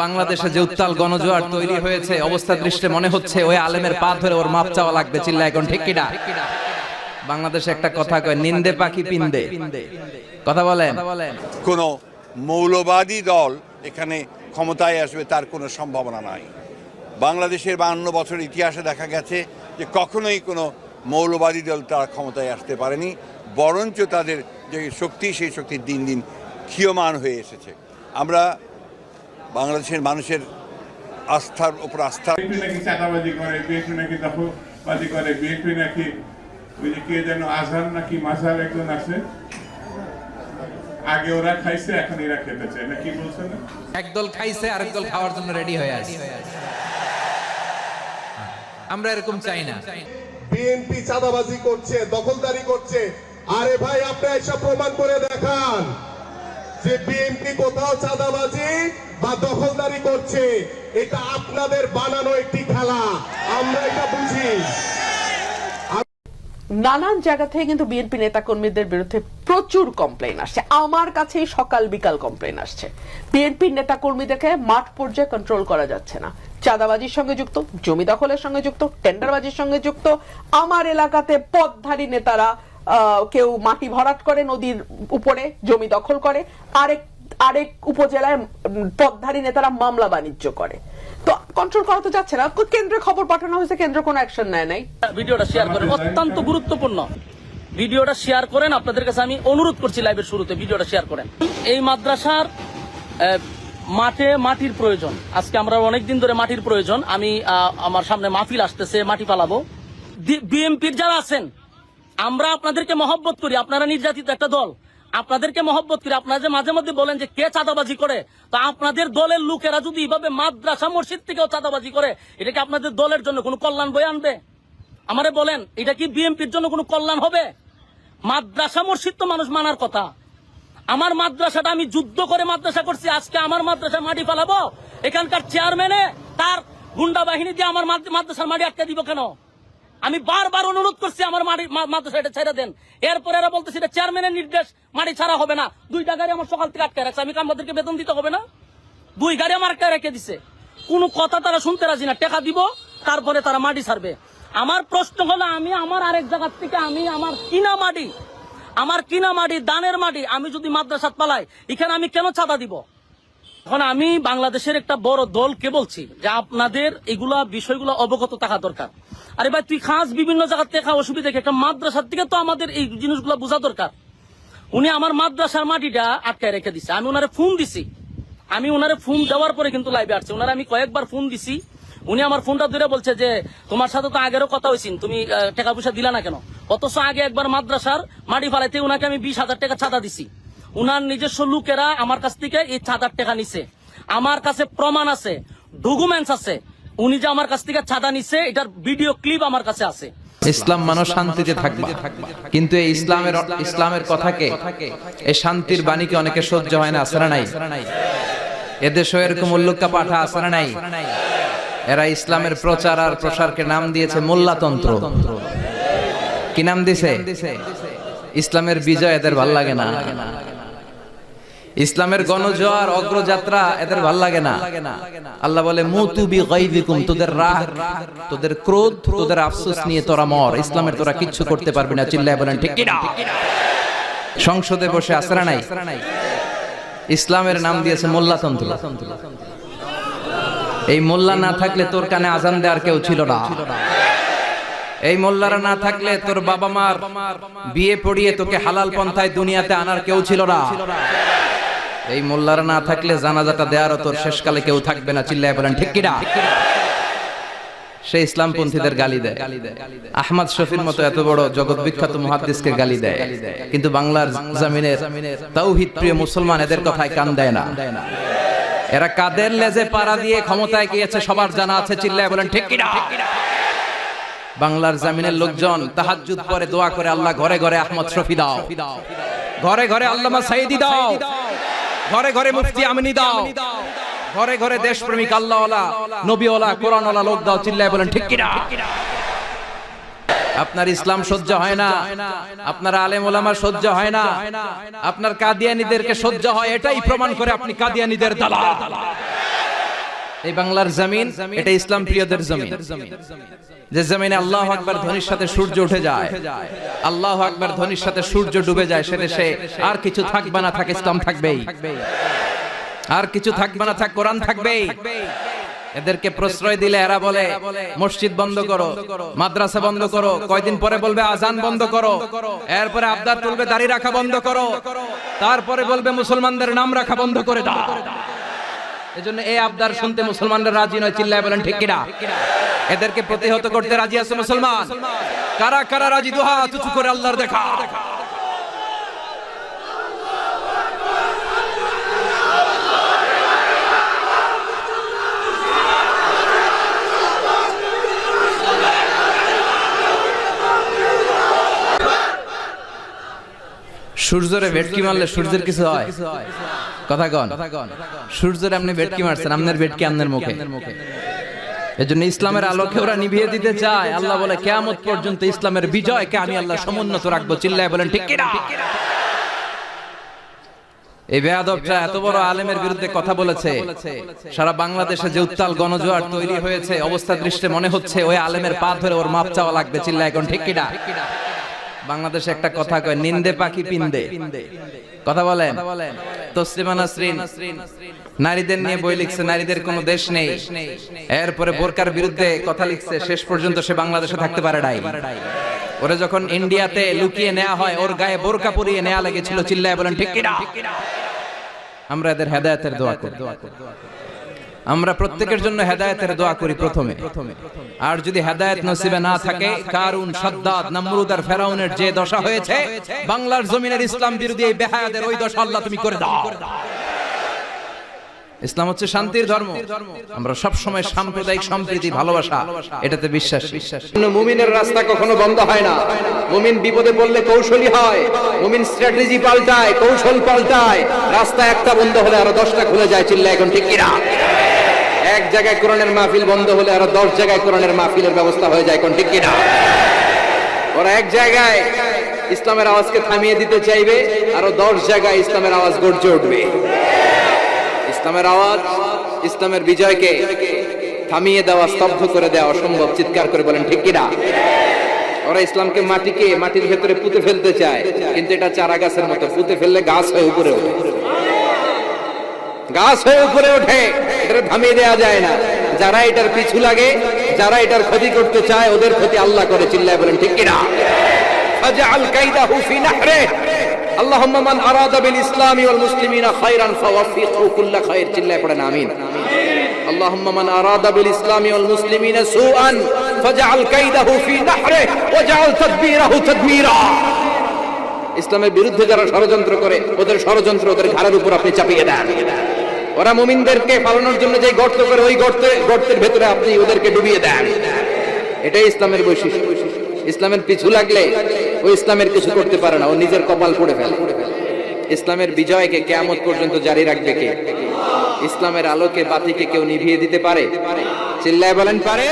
বাংলাদেশে যে উত্তাল গণজোয়ার তৈরি হয়েছে, অবস্থা দৃষ্টে মনে হচ্ছে ওই আলেমের পা ধরে ওর মাপ চাওয়া লাগবে। চিল্লা এখন ঠিক কিনা? বাংলাদেশে একটা কথা কয়, নিন্দে পাখি পিন্দে। কথা বলেন। কোন মৌলবাদী দল এখানে ক্ষমতায় আসবে তার কোনো সম্ভাবনা নাই। বাংলাদেশের 52 বছর ইতিহাসে দেখা গেছে যে কখনোই কোনো মৌলবাদী দল তারা ক্ষমতায় আসতে পারেনি, বরঞ্চ তাদের যে শক্তি, সেই শক্তি দিন দিন ক্ষীয়মান হয়ে এসেছে। আমরা বাংলাদেশের মানুষের আস্থার উপর আস্থা। বিএনপি নাকি চাঁদাবাজি করে, বিএনপি নাকি দখলবাজি করে, বিএনপি নাকি ওই যে কে যেন আজহার নাকি মাসাল একজন আছে, আগে ওরা খাইছে এখন এরা খেতে চায় না, কি বলছেন? একদল খাইছে আরেক দল খাওয়ার জন্য রেডি হয়ে আছে। আমরা এরকম চাই না। বিএনপি চাঁদাবাজি করছে, দখলদারি করছে। আরে ভাই, আপনি এসব প্রমাণ করে দেখান যে বিএনপি কোথাও চাঁদাবাজি বা দখলদারি করছে। এটা আপনাদের বানানো একটি খেলা, আমরা এটা বুঝি। নানান জায়গা থেকে কিন্তু বিএনপি নেতাকর্মীদের বিরুদ্ধে প্রচুর কমপ্লেইন আসছে। আমার কাছেই সকাল বিকাল কমপ্লেইন আসছে। বিএনপির নেতাকর্মীদেরকে মাঠ পর্যায়ে কন্ট্রোল করা যাচ্ছে না। চাঁদাবাজির সঙ্গে যুক্ত, জমি দখলের সঙ্গে যুক্ত, টেন্ডারবাজির সঙ্গে যুক্ত। আমার এলাকাতে পদধারী নেতারা কেউ মাটি ভরাট করে নদীর উপরে, জমি দখল করে, আরেক উপজেলায় পদধারী নেতারা মামলা বাণিজ্য করে। তো কন্ট্রোল করা তো যাচ্ছে না। কেন্দ্রে খবর পাঠানো হয়েছে, কেন্দ্র কোনো অ্যাকশন নেয় নাই। ভিডিওটা শেয়ার করেন, অত্যন্ত গুরুত্বপূর্ণ। ভিডিওটা শেয়ার করেন, আপনাদের কাছে আমি অনুরোধ করছি লাইভের শুরুতে ভিডিওটা শেয়ার করেন। এই মাদ্রাসার মাঠে মাটির প্রয়োজন। আজকে আমরা অনেকদিন ধরে মাটির প্রয়োজন। আমি আমার সামনে মাহফিল আসতেছে, মাটি পালাবো। বিএনপির যারা আছেন, আমরা আপনাদেরকে মহব্বত করি। আপনারা নির্যাতিত একটা দল, আপনাদেরকে মহব্বত করি। আপনারা যে মাঝে মধ্যে বলেন যে কে চাঁদাবাজি করে, তো আপনাদের দলের লোকেরা যদি এইভাবে মাদ্রাসা মসজিদ থেকেও চাঁদাবাজি করে, এটা কি আপনাদের দলের জন্য কোনো কল্যাণ বয়ে আনবে? আমারে বলেন, এটা কি বিএনপির জন্য কোনো কল্যাণ হবে? মাদ্রাসা মসজিদ তো মানুষ মানার কথা। আমার মাদ্রাসাটা আমি যুদ্ধ করে মাদ্রাসা করছি, আজকে আমার মাদ্রাসা মাটি ফেলাবো? এখানকার চেয়ারম্যানে তার গুন্ডা বাহিনী দিয়ে আমার মাদ্রাসার মাটি আটকে দিব কেন? আমি বারবার অনুরোধ করছি আমার মাদ্রাসা এটা ছেড়ে দেন। এরপরে এরা বলতেছে এটা চেয়ারম্যানের নির্দেশ, মাটি ছাড়া হবে না। 2টা গাড়ি আমার সকাল থেকে আটকে রাখছে, আমি আমাদেরকে বেতন দিতে হবে না? 2 গাড়ি আমার আটকে রেখে দিছে। কোনো কথা তারা শুনতে রাজি না। টাকা দিব, তারপরে তারা মাটি ছাড়বে। আমার প্রশ্ন হলো, আমি আমার আরেক জায়গার থেকে আমি আমার কিনা মাটি দানের মাটি আমি যদি মাদ্রাসাত পালাই, এখানে আমি কেন চাঁদা দিব? এখন আমি বাংলাদেশের একটা বড় দলকে বলছি যে আপনাদের এগুলা বিষয়গুলো অবগত থাকা দরকার। আরে ভাই, তুই খাস বিভিন্ন জায়গা থেকে অসুবিধা, একটা মাদ্রাসার থেকে তো আমাদের এই জিনিসগুলো বোঝা দরকার। উনি আমার মাদ্রাসার মাটিটা আটকায় রেখে দিছে। আমি ওনারে ফোন দিছি, আমি ওনারে ফোন দেওয়ার পরে কিন্তু লাইভে আসছে। ওনারে আমি কয়েকবার ফোন দিছি, উনি আমার ফোনটা ধরে বলছে যে তোমার সাথে তো আগেরও কথা হয়েছিল, তুমি টাকা পয়সা দিলা না কেন? অথচ আগে একবার মাদ্রাসার মাটি ফালাইতে উনাকে আমি 20,000 টাকা চাঁদা দিছি। উনার নিজস্ব লোকেরা আমার কাছ থেকে এই চাঁদার টাকা নিছে। আমার কাছে প্রমাণ আছে, ডকুমেন্টস আছে, উনি যে আমার কাছ থেকে চাঁদা নিছে এটার ভিডিও ক্লিপ আমার কাছে আছে। ইসলাম মানুষ শান্তিতে থাকবে, কিন্তু এই ইসলামের কথাকে, এই শান্তির বাণীকে অনেকে সহ্য হয় না। আছে না নাই? এদেশে এরকম উল্লুক্কা পাঠা আছে না নাই? এরা ইসলামের প্রচার আর প্রসারকে নাম দিয়েছে মোল্লাতন্ত্র। কি নাম দিছে? ইসলামের বিজয় এদের ভাল লাগে না। ইসলামের গণজোয়ার অগ্রযাত্রা এদের ভাল লাগে না। আল্লাহ বলে মুতু বিগাইযিকুম, তোদের রাগ, তোদের ক্রোধ, তোদের আফসোস নিয়ে তোরা মর। ইসলামের তোরা কিচ্ছু করতে পারবি না। চিল্লায় বলেন ঠিক কি না? সংসদে বসে আসরা নাই, ইসলামের নাম দিয়েছে মোল্লাতন্ত্র। এই মোল্লা না থাকলে তোর কানে আজান দেওয়ার কেউ ছিল না। এই মোল্লারা না থাকলে তোর বাবা মার বিয়ে পড়িয়ে তোকে হালাল পন্থায় দুনিয়াতে আনার কেউ ছিল না। এই মোল্লারা না থাকলে জানাজাটা দেওয়ারও তোর শেষকালে কেউ থাকবে না। চিল্লায় বলেন ঠিক কিনা? সে ইসলামপন্থীদের গালি দেয়, আহমদ শফির মতো এত বড় জগৎ বিখ্যাত মুহাদ্দিসকে গালি দেয়, কিন্তু বাংলার জমিনের তাওহীদ প্রিয় মুসলমান এদের কথায় কান দেয় না। এরা কাদের লেজে পাড়া দিয়ে ক্ষমতায় গিয়েছে সবার জানা আছে। চিল্লায় বলেন ঠিক কিনা? বাংলার জমিনের লোকজন তাহাজ্জুদ পড়ে দোয়া করে, আল্লাহ ঘরে ঘরে আহমদ শফি দাও, ঘরে ঘরে আল্লামা সাইদি দাও, ঘরে ঘরে মুফতি আমিনী দাও, ঘরে ঘরে দেশপ্রেমিক আল্লাহওয়ালা, নবীওয়ালা, কোরআনওয়ালা লোক দাও। চিল্লায় বলেন ঠিক কিনা? আপনার ইসলাম সহ্য হয় না, আপনার আলেম ওলামা সহ্য হয় না, আপনার কাদিয়ানীদেরকে সহ্য হয়, এটাই প্রমাণ করে আপনি কাদিয়ানীদের দালাল। এই বাংলার জমিন এটা ইসলাম প্রিয়দের জমিন, যে জমিনে আল্লাহু আকবার ধ্বনির সাথে সূর্য উঠে যায়, আল্লাহু আকবার ধ্বনির সাথে সূর্য ডুবে যায়, সে দেশে আর কিছু থাকবে না, থাক ইসলাম থাকবেই, আর কিছু থাকবে না, থাক কোরআন থাকবেই। এদেরকে প্রশ্রয় দিলে এরা বলে মসজিদ বন্ধ করো, মাদ্রাসা বন্ধ করো, কয়দিন পরে বলবে আজান বন্ধ করো, এরপরে আবদার তুলবে দাড়ি রাখা বন্ধ করো, তারপরে বলবে মুসলমানদের নাম রাখা বন্ধ করে দাও। এজন্য এই আবদার শুনতে মুসলমানরা রাজি নয়, চিল্লায় বলেন ঠিক কিনা? এদেরকে প্রতিহত করতে রাজি আছে মুসলমান? কারা কারা রাজি? দুহাত উঁচু করে আল্লাহর দেখা। সূর্যরে ভেটকি মারলে সূর্যের কিছু হয়? কথা কন, সূর্যরে আপনি ভেটকি মারছেন, আপনার ভেটকি আপনার মুখে। এজন্য ইসলামের আলোকে ওরা নিভিয়ে দিতে চায়। আল্লাহ বলে কিয়ামত পর্যন্ত ইসলামের বিজয়কে আমি আল্লাহ সমুন্নত রাখবো, চিল্লায় বলেন ঠিক কিনা? এই বেয়াদবটা এত বড় আলেমের বিরুদ্ধে কথা বলেছে, সারা বাংলাদেশে যে উত্তাল গণজোয়ার তৈরি হয়েছে, অবস্থা দৃষ্টে মনে হচ্ছে ওই আলেমের পা ধরে ওর মাপ চাওয়া লাগবে, চিল্লায় এখন ঠিক কিনা? বাংলাদেশে একটা কথা কয়, নিন্দে পাখি পিন্দে। কথা বলেন। তসলিমা নাসরিন নারীদের নিয়ে বই লিখছে, নারীদের কোনো দেশ নেই, এরপরে বোরকার বিরুদ্ধে কথা লিখছে, শেষ পর্যন্ত সে বাংলাদেশে থাকতে পারে নাই। ওরে যখন ইন্ডিয়াতে লুকিয়ে নেওয়া হয়, ওর গায়ে বোরকা পরিয়ে নেওয়া লেগেছিল, চিল্লায় বলেন ঠিক কিনা? আমরা এদের হেদায়েতের দোয়া করি, আমরা প্রত্যেকের জন্য হেদায়েতের দোয়া করি প্রথমে। আর যদি হেদায়েত নসিবে না থাকে, কারুন, সাদ্দাদ, নমরুদ আর ফেরাউনের যে দশা হয়েছে, বাংলার জমিনের ইসলাম বিরোধী এই বেহায়াদের ওই দশা আল্লাহ তুমি করে দাও। ইসলাম হচ্ছে শান্তির ধর্ম। আমরা সব সময় সাম্প্রদায়িক সম্প্রীতি, ভালোবাসা এটাতে বিশ্বাসী। মুমিনের রাস্তা কখনো বন্ধ হয় না। মুমিন বিপদে পড়লে কৌশলী হয়, মুমিন স্ট্র্যাটেজি পাল্টায়, কৌশল পাল্টায়। রাস্তা একটা বন্ধ হলে আরো 10টা খুলে যায়, চিল্লায় এখন ঠিক কিনা? এক জায়গায় কোরআনের মাহফিল বন্ধ হলে আরো 10 জায়গায় কোরআনের মাহফিলের ব্যবস্থা হয়ে যায়, এখন ঠিক কিনা? ওরা এক জায়গায় ইসলামের আওয়াজকে থামিয়ে দিতে চাইবে, আরো 10 জায়গায় ইসলামের আওয়াজ গর্জে উঠবে। ইসলামের আওয়াজ, ইসলামের বিজয়কে থামিয়ে দেওয়া, স্তব্ধ করে দেওয়া অসম্ভব, চিৎকার করে বলেন ঠিক কিনা? ওরা ইসলামকে মাটির ভেতরে পুঁতে ফেলতে চায়, কিন্তু এটা চারা গাছের মতো, পুঁতে ফেললে গাছ হয়ে উপরে ওঠে, গাছ হয়ে উপরে ওঠে, এটা থামিয়ে দেওয়া যায় না। যারা এটার পিছু লাগে, যারা এটার ক্ষতি করতে চায়, ওদের ক্ষতি আল্লাহ করে, চিল্লায় বলেন ঠিক কিনা? ফাজআল কাইদাহু ফি নাহরিহি আল্লাহুম্মা মান আরাদা বিল ইসলামি ওয়াল মুসলিমিনা খায়রান ফাওয়াফিকহু কুল্লা খায়র, চিল্লায় পড়েন আমিন। আল্লাহুম্মা মান আরাদা বিল ইসলামি ওয়াল মুসলিমিনা সুআন ফাজআল কাইদাহু ফি নাহরিহি ওয়াজআল তাদবীরাহু তাদমীরা। ইসলামের বিরুদ্ধে যারা ষড়যন্ত্র করে, ওদের ষড়যন্ত্র ওদের ঘাড়ের উপর আপনি চাপিয়ে দেন। ওরা মুমিনদেরকে পালানোর জন্য যে গর্ত করে, ওই গর্তের ভেতরে আপনি ওদেরকে ডুবিয়ে দেন। এটাই ইসলামের বৈশিষ্ট্য। ইসলামের পিছু লাগলে ও ইসলামের কিছু করতে পারে না, ও নিজের কপাল পড়ে ফেলে। ইসলামের বিজয়কে কিয়ামত পর্যন্ত জারি রাখবে কে? ইসলামের আলোকে বাতিকে কেউ নিভিয়ে দিতে পারে? চিল্লায় বলেন পারে?